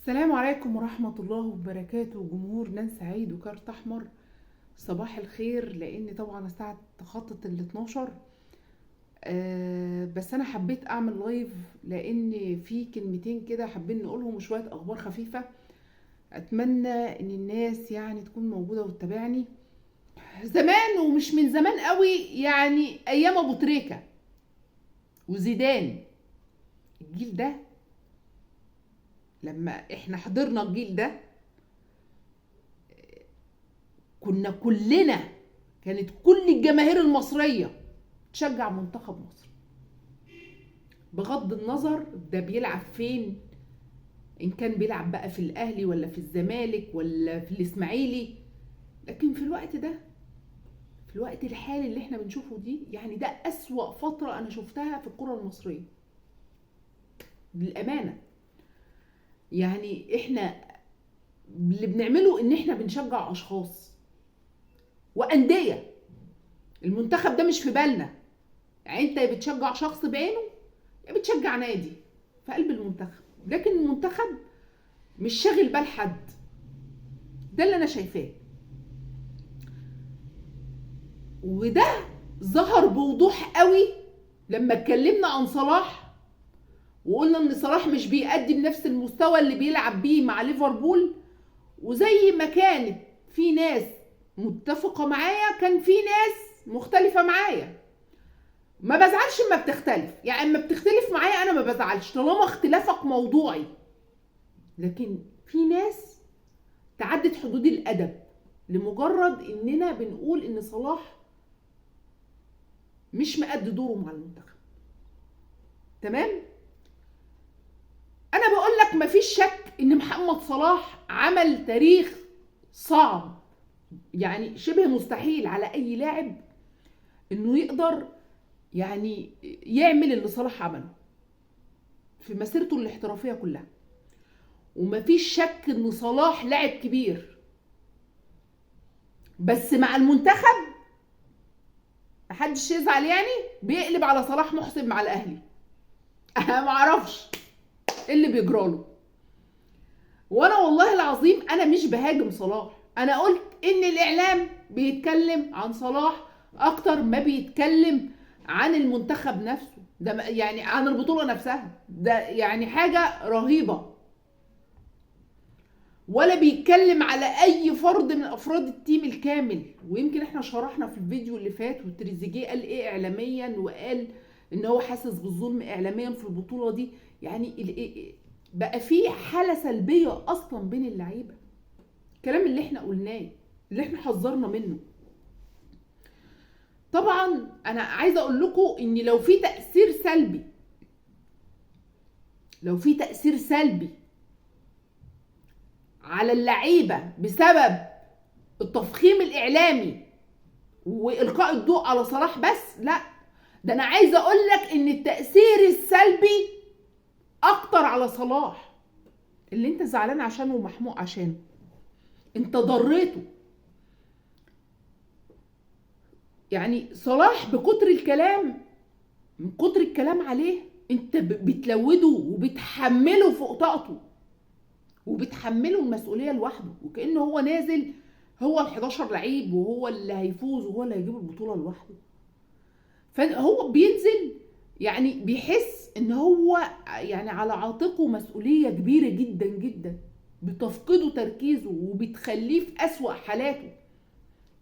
السلام عليكم ورحمة الله وبركاته. جمهور نانسي سعيد وكارت أحمر، صباح الخير. لأن طبعا الساعة تخطت ال 12. بس أنا حبيت أعمل لايف لأن في كلمتين كده حابين نقولهم وشوية أخبار خفيفة. أتمنى إن الناس يعني تكون موجودة وتتابعني. زمان ومش من زمان قوي، يعني أيام أبو تريكة وزيدان، الجيل ده لما احنا حضرنا الجيل ده كنا كلنا، كانت كل الجماهير المصرية تشجع منتخب مصر بغض النظر ده بيلعب فين، ان كان بيلعب بقى في الاهلي ولا في الزمالك ولا في الاسماعيلي. لكن في الوقت ده، في الوقت الحالي اللي احنا بنشوفه دي، يعني ده اسوأ فترة انا شفتها في الكرة المصرية بالامانة. يعني احنا اللي بنعمله ان احنا بنشجع اشخاص واندية. المنتخب ده مش في بالنا، يعني انت يا بتشجع شخص بعينه يا بتشجع نادي في قلب المنتخب، لكن المنتخب مش شاغل بال حد. ده اللي انا شايفاه، وده ظهر بوضوح قوي لما اتكلمنا عن صلاح وقلنا ان صلاح مش بيأدي بنفس المستوى اللي بيلعب بيه مع ليفربول. وزي ما كانت في ناس متفقة معايا، كان في ناس مختلفة معايا. ما بزعلش اما بتختلف، يعني اما بتختلف معايا انا ما بزعلش طالما اختلافك موضوعي. لكن في ناس تعدت حدود الادب لمجرد اننا بنقول ان صلاح مش مأدي دوره مع المنتخب. تمام؟ انا بقول لك مفيش شك ان محمد صلاح عمل تاريخ صعب، يعني شبه مستحيل على اي لاعب انه يقدر يعني يعمل اللي صلاح عمله في مسيرته الاحترافية كلها. ومفيش شك ان صلاح لاعب كبير، بس مع المنتخب محدش يزعل، يعني بيقلب على صلاح محسن مع الاهلي. انا معرفش ايه اللي بيجراله. وانا والله العظيم انا مش بهاجم صلاح، انا قلت ان الاعلام بيتكلم عن صلاح اكتر ما بيتكلم عن المنتخب نفسه، ده يعني عن البطولة نفسها، ده يعني حاجة رهيبة. ولا بيتكلم على اي فرد من افراد التيم الكامل. ويمكن احنا شرحنا في الفيديو اللي فات، وتريزيجيه قال ايه اعلاميا، وقال ان هو حاسس بالظلم اعلاميا في البطولة دي. يعني بقى في حالة سلبية اصلا بين اللعيبة. الكلام اللي احنا قلناه، اللي احنا حذرنا منه. طبعا انا عايزه اقول لكم ان لو في تأثير سلبي، لو في تأثير سلبي على اللعيبة بسبب التفخيم الاعلامي والقاء الضوء على صلاح بس، لا، ده انا عايزه اقول لك ان التأثير السلبي اكتر على صلاح، اللي انت زعلان عشانه ومحموق عشانه. انت ضريته. يعني صلاح بكتر الكلام، من كتر الكلام عليه انت بتلوده وبتحمله فوق طاقته، وبتحمله المسؤوليه لوحده، وكأنه هو نازل هو ال 11 لعيب وهو اللي هيفوز وهو اللي هيجيب البطوله لوحده. فهو بينزل يعني بيحس ان هو يعني على عاتقه مسؤوليه كبيره جدا جدا، بتفقده تركيزه وبتخليه في أسوأ حالاته.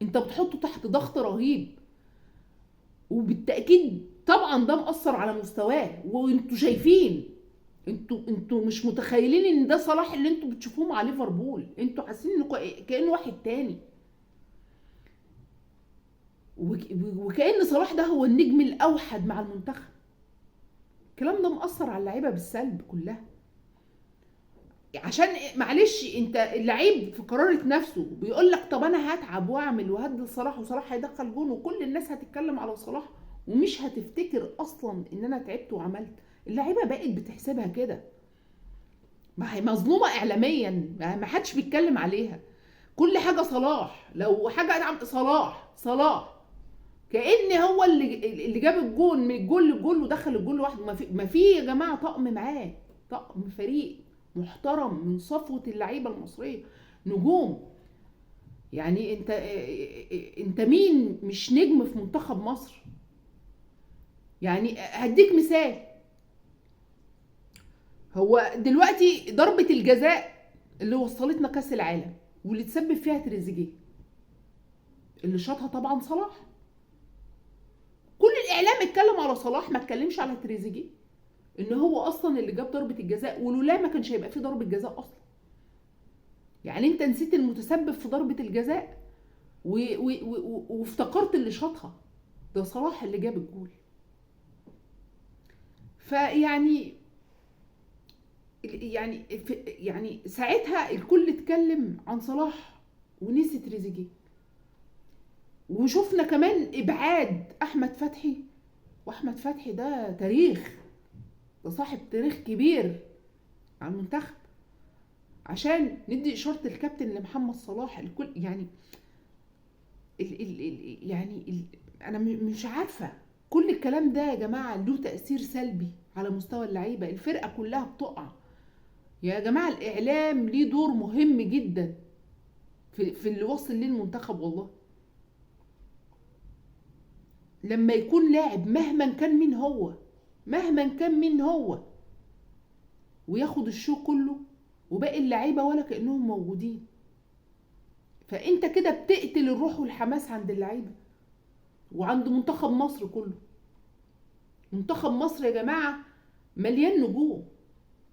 انت بتحطه تحت ضغط رهيب، وبالتأكيد طبعا ده مأثر على مستواه. وانتوا شايفين، انتوا مش متخيلين ان ده صلاح اللي انتوا بتشوفوه مع ليفربول. انتوا حاسين انه كأنه واحد تاني، وكأن صلاح ده هو النجم الأوحد مع المنتخب. الكلام ده مأثر على اللعيبة بالسلب كلها. عشان معلش، انت اللعيب في قرارة نفسه بيقول لك طب انا هتعب واعمل وهدي صلاح وصلاح هيدخل جون وكل الناس هتتكلم على صلاح ومش هتفتكر اصلا ان انا تعبت وعملت. اللعيبه بقت بتحسبها كده، ما هي مظلومه اعلاميا، ما حدش بيتكلم عليها. كل حاجه صلاح، لو حاجه صلاح صلاح، كأن هو اللي جاب الجون من الجول للجول ودخل الجول لوحده. ما في يا جماعه طقم معاه، طقم فريق محترم من صفوة اللعيبة المصرية، نجوم. يعني انت مين مش نجم في منتخب مصر؟ يعني هديك مثال، هو دلوقتي ضربة الجزاء اللي وصلتنا كأس العالم واللي تسبب فيها تريزيجيه، اللي شاطها طبعا صلاح. كل الاعلام اتكلم على صلاح، ما اتكلمش على تريزيجيه، ان هو اصلا اللي جاب ضربة الجزاء، ولولا ما كانش هيبقى فيه ضربة جزاء اصلا. يعني انت نسيت المتسبب في ضربة الجزاء وافتكرت اللي شاطها، ده صلاح اللي جاب الجول. فيعني يعني ساعتها الكل اتكلم عن صلاح ونسي تريزيجيه. وشفنا كمان ابعاد احمد فتحي، واحمد فتحي ده تاريخ، ده صاحب تاريخ كبير على المنتخب، عشان ندي اشاره الكابتن لمحمد صلاح. الكل يعني انا مش عارفه، كل الكلام ده يا جماعه له تاثير سلبي على مستوى اللعيبه، الفرقه كلها بتقع. يا جماعه الاعلام ليه دور مهم جدا في اللي وصل ليه المنتخب. والله لما يكون لاعب مهما كان مين هو وياخد الشو كله وباقي اللعيبه ولا كانهم موجودين، فانت كده بتقتل الروح والحماس عند اللعيبه وعند منتخب مصر كله. منتخب مصر يا جماعه مليان نجوم،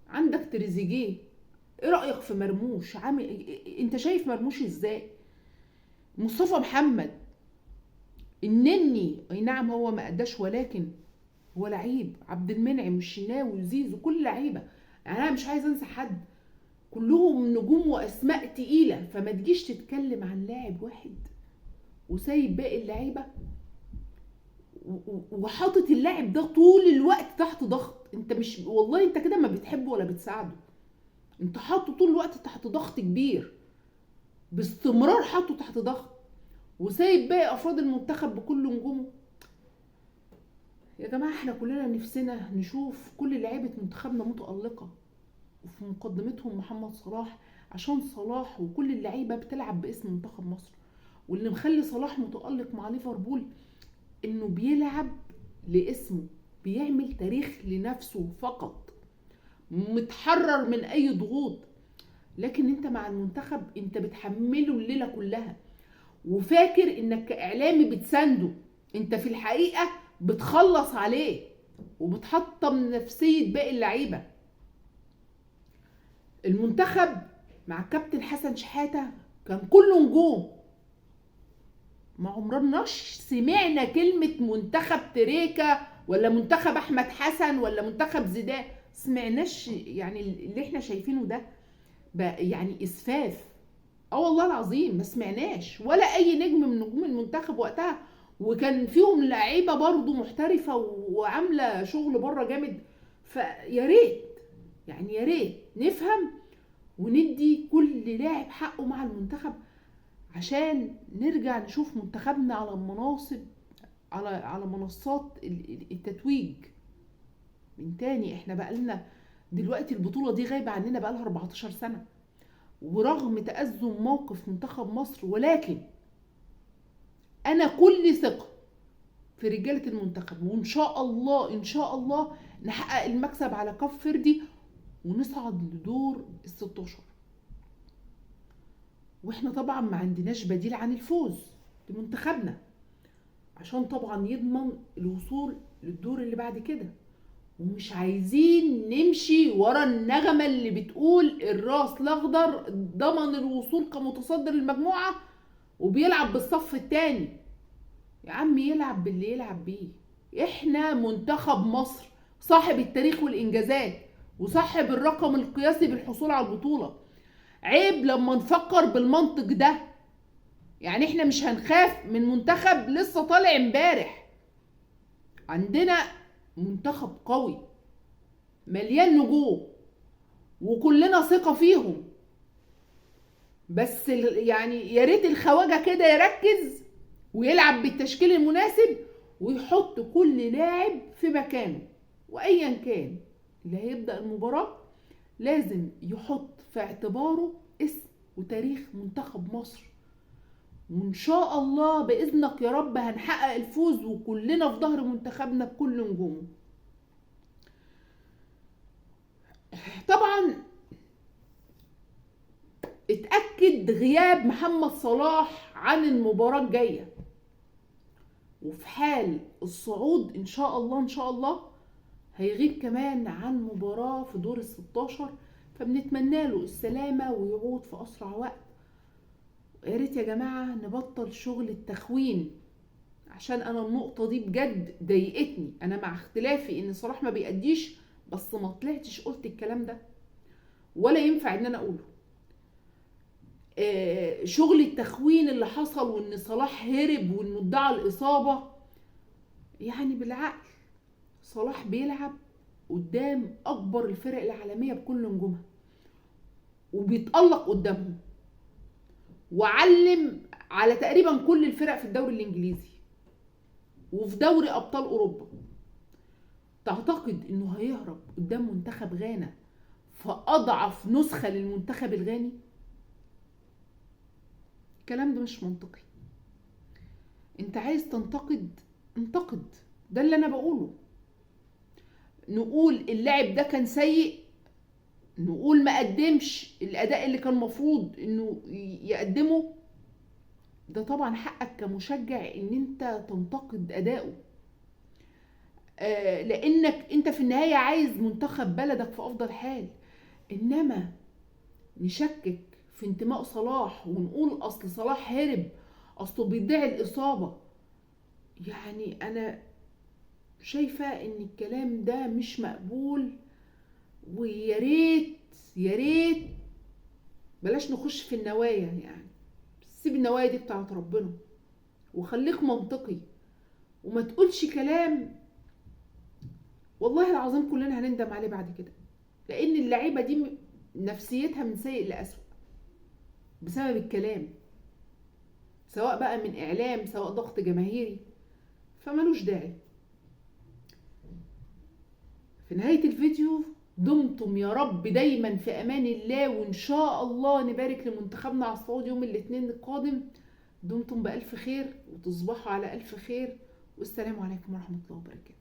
عندك تريزيجيه، ايه رايك في مرموش؟ انت شايف مرموش ازاي؟ مصطفى محمد، النني اي نعم هو ما اداش ولكن هو لعيب، عبد المنعم والشناوي وزيزو، كل لعيبه. يعني انا مش عايز انسى حد، كلهم نجوم واسماء تقيله، فما تجيش تتكلم عن لاعب واحد وسايب باقي اللعيبه وحاطط اللاعب ده طول الوقت تحت ضغط. انت مش والله انت كده ما بتحبه ولا بتساعده، انت حاطه طول الوقت تحت ضغط كبير، باستمرار حاطه تحت ضغط، وسايب باقي افراد المنتخب بكل نجومه. يا جماعه احنا كلنا نفسنا نشوف كل لعيبه منتخبنا متألقة، وفي مقدمتهم محمد صلاح، عشان صلاح وكل اللعيبه بتلعب باسم منتخب مصر. واللي مخلي صلاح متألق مع ليفربول انه بيلعب لاسمه، بيعمل تاريخ لنفسه فقط، متحرر من اي ضغوط. لكن انت مع المنتخب انت بتحمله الليله كلها، وفاكر انك كاعلامي بتسانده، انت في الحقيقه بتخلص عليه وبتحطم نفسيه باقي اللعيبه. المنتخب مع الكابتن حسن شحاته كان كله نجوم، ما عمرناش سمعنا كلمة منتخب تريكا ولا منتخب احمد حسن ولا منتخب زيدان، سمعناش. يعني اللي احنا شايفينه ده بقى يعني اسفاف. والله العظيم ما سمعناش ولا اي نجم من نجوم المنتخب وقتها، وكان فيهم لعيبة برضو محترفة وعاملة شغل بره جامد. فيا ريت يعني يا ريت نفهم وندي كل لاعب حقه مع المنتخب، عشان نرجع نشوف منتخبنا على مناصب، على منصات التتويج من تاني. احنا بقالنا دلوقتي البطولة دي غايبة عننا بقالها 14 سنة، ورغم تأزم موقف منتخب مصر، ولكن انا كل ثقة في رجالة المنتخب، وان شاء الله ان شاء الله نحقق المكسب على كف فردي ونصعد لدور ال16. واحنا طبعا ما عندناش بديل عن الفوز لمنتخبنا، عشان طبعا يضمن الوصول للدور اللي بعد كده. ومش عايزين نمشي ورا النغمة اللي بتقول الراس الاخضر ضمن الوصول كمتصدر المجموعة وبيلعب بالصف الثاني. يا عم يلعب باللي يلعب بيه، احنا منتخب مصر صاحب التاريخ والانجازات وصاحب الرقم القياسي بالحصول على البطولة. عيب لما نفكر بالمنطق ده. يعني احنا مش هنخاف من منتخب لسه طالع امبارح، عندنا منتخب قوي مليان نجوم وكلنا ثقة فيهم. بس يعني يا ريت الخواجة كده يركز ويلعب بالتشكيل المناسب ويحط كل لاعب في مكانه، وايا كان اللي هيبدأ المباراة لازم يحط في اعتباره اسم وتاريخ منتخب مصر، وان شاء الله باذنك يا رب هنحقق الفوز، وكلنا في ظهر منتخبنا بكل نجومه. طبعا اتأكد غياب محمد صلاح عن المباراة الجاية، وفي حال الصعود ان شاء الله ان شاء الله هيغيب كمان عن مباراة في دور ال16، فبنتمنى له السلامة ويعود في اسرع وقت. يا ريت يا جماعة نبطل شغل التخوين، عشان انا النقطة دي بجد ضايقتني. انا مع اختلافي ان صلاح ما بيأديش، بس ما طلعتش قلت الكلام ده ولا ينفع ان انا اقوله. شغل التخوين اللي حصل وان صلاح هرب وانه ادعى الاصابة، يعني بالعقل صلاح بيلعب قدام اكبر الفرق العالمية بكل نجومها، وبيتألق قدامهم، وعلم على تقريبا كل الفرق في الدوري الانجليزي وفي دوري ابطال اوروبا. تعتقد انه هيهرب قدام منتخب غانا فاضعف نسخة للمنتخب الغاني؟ الكلام ده مش منطقي. انت عايز تنتقد، انتقد، ده اللي انا بقوله. نقول اللاعب ده كان سيء، نقول ما قدمش الاداء اللي كان مفروض انه يقدمه، ده طبعا حقك كمشجع ان انت تنتقد اداؤه، لانك انت في النهاية عايز منتخب بلدك في افضل حال. انما نشكك في انتماء صلاح ونقول اصل صلاح هرب، اصله بيدعي الاصابة، يعني انا شايفة ان الكلام ده مش مقبول. ويا ريت يا ريت بلاش نخش في النوايا، يعني سيب النوايا دي بتاعت ربنا وخليك منطقي، وما تقولش كلام والله العظيم كلنا هنندم عليه بعد كده. لان اللعيبة دي نفسيتها من سيء لأسوأ بسبب الكلام، سواء بقى من اعلام سواء ضغط جماهيري، فملوش داعي. في نهاية الفيديو دمتم يا رب دايما في امان الله، وان شاء الله نبارك لمنتخبنا على الصعود يوم الاثنين القادم. دمتم بألف خير وتصبحوا على ألف خير، والسلام عليكم ورحمة الله وبركاته.